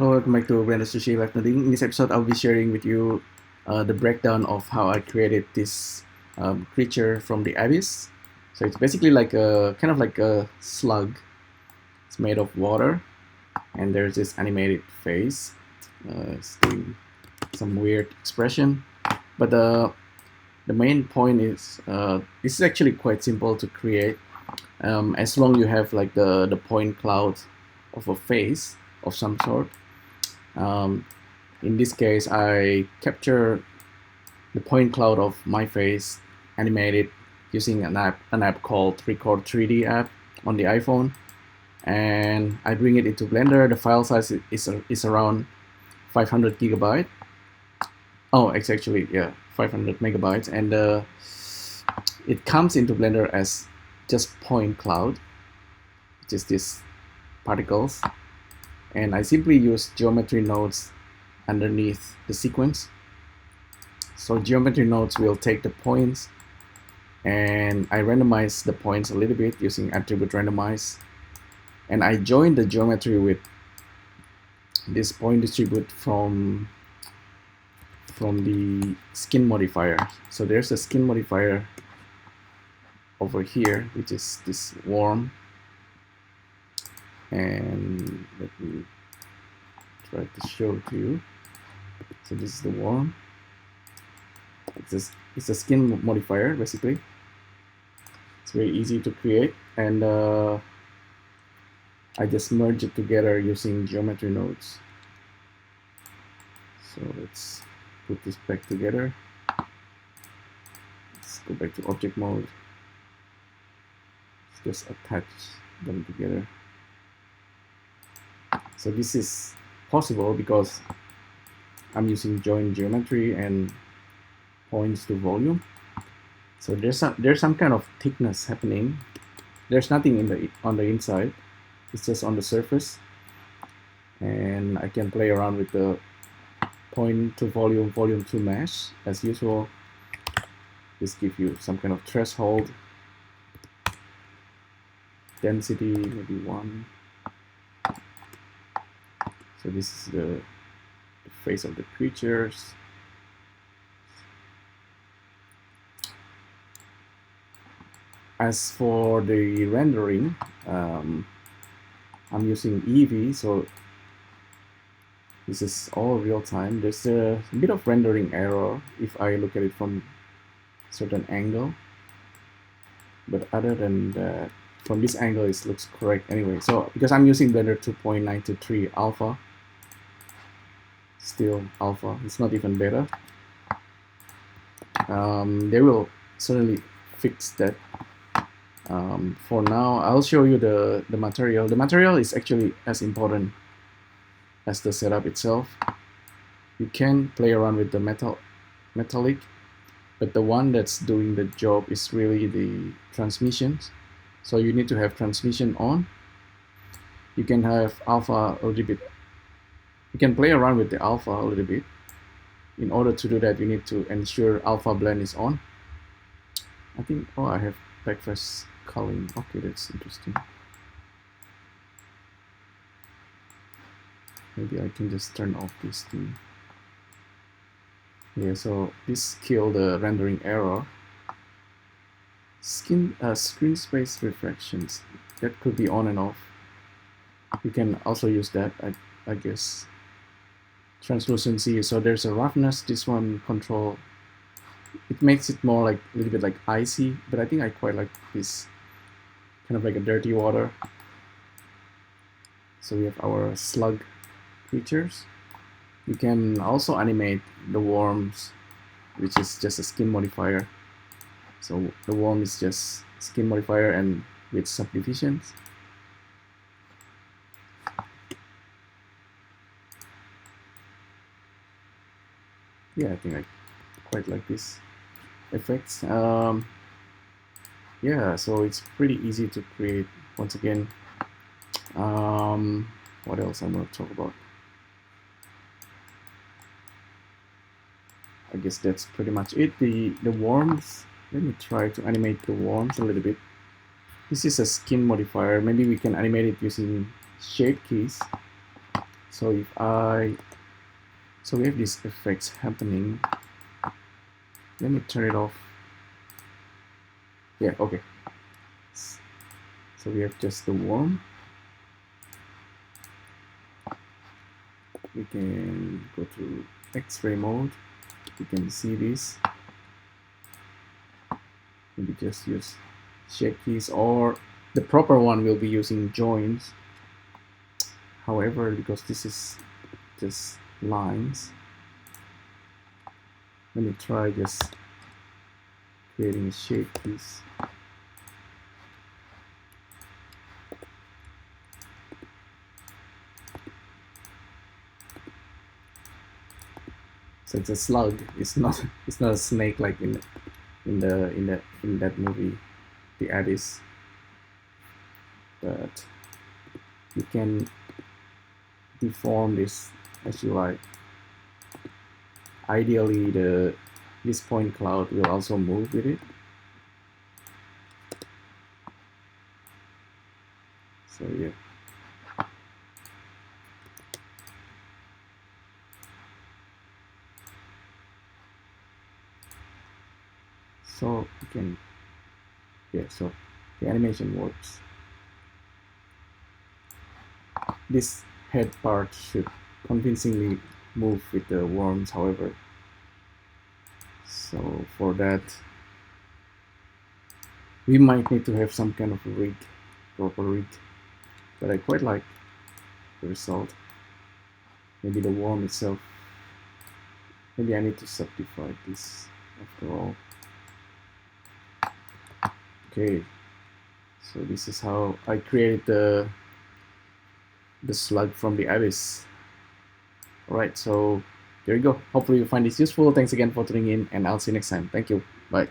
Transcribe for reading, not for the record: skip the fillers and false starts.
Hello, welcome back to Blender Sushi Live Nothing. In this episode, I'll be sharing with you the breakdown of how I created this creature from the abyss. So it's basically like a kind of like a slug. It's made of water, and there's this animated face. It's doing some weird expression, but the main point is this is actually quite simple to create, as long you have like the point cloud of a face of some sort. In this case, I capture the point cloud of my face animated using an app called Record3D app on the iPhone, and I bring it into Blender. The file size is around 500 gigabyte. Oh, it's actually 500 megabytes, and it comes into Blender as just point cloud, which is these particles. And I simply use geometry nodes underneath the sequence. So geometry nodes will take the points, and I randomize the points a little bit using attribute randomize. And I join the geometry with this point distribute from the skin modifier. So there's a skin modifier over here, which is this worm. And let me try to show it to you. So this is the worm. It's a skin modifier, basically. It's very easy to create, and I just merge it together using geometry nodes. So let's put this back together. Let's go back to object mode. Let's just attach them together. So this is possible because I'm using join geometry and points to volume. So there's some kind of thickness happening. There's nothing on the inside. It's just on the surface, and I can play around with the point to volume, volume to mesh as usual. This gives you some kind of threshold, density, maybe 1. So this is the face of the creatures. As for the rendering, I'm using Eevee, so this is all real time. There's a bit of rendering error if I look at it from a certain angle, but other than that, from this angle it looks correct anyway. So because I'm using Blender 2.923 alpha, still alpha, it's not even beta. They will certainly fix that. For now, I'll show you the material. The material is actually as important as the setup itself. You can play around with the metallic, but the one that's doing the job is really the transmissions. So you need to have transmission on. You can have alpha a little bit. You can play around with the alpha a little bit. In order to do that, you need to ensure alpha blend is on. I think, oh, I have backface culling. Okay, that's interesting. Maybe I can just turn off this thing. Yeah, so this killed the rendering error. Screen space refractions, that could be on and off. You can also use that, I guess. Translucency, so there's a roughness. This one control, it makes it more like a little bit like icy, but I think I quite like this kind of like a dirty water. So we have our slug creatures. You can also animate the worms, which is just a skin modifier. So the worm is just skin modifier and with subdivisions. Yeah, I think I quite like this effects. Yeah, so it's pretty easy to create. Once again, what else I'm going to talk about? I guess that's pretty much it. The worms, let me try to animate the worms a little bit. This is a skin modifier. Maybe we can animate it using shape keys. So if so we have these effects happening. Let me turn it off. Yeah, okay. So we have just the worm. We can go to X-ray mode. You can see this. Maybe just use shape keys, or the proper one will be using joins. However, because this is just lines, let me try just creating a shape keys. So it's a slug. It's not a snake like in that movie, The Abyss. But you can deform this as you like. Ideally, this point cloud will also move with it. So yeah. So you can, yeah, so the animation works. This head part should convincingly move with the worms, however. So for that, we might need to have some kind of rig, proper rig. But I quite like the result. Maybe the worm itself. Maybe I need to subdivide this after all. Okay, so this is how I created the slug from the Abyss. Alright, so there you go. Hopefully you find this useful. Thanks again for tuning in, and I'll see you next time. Thank you. Bye.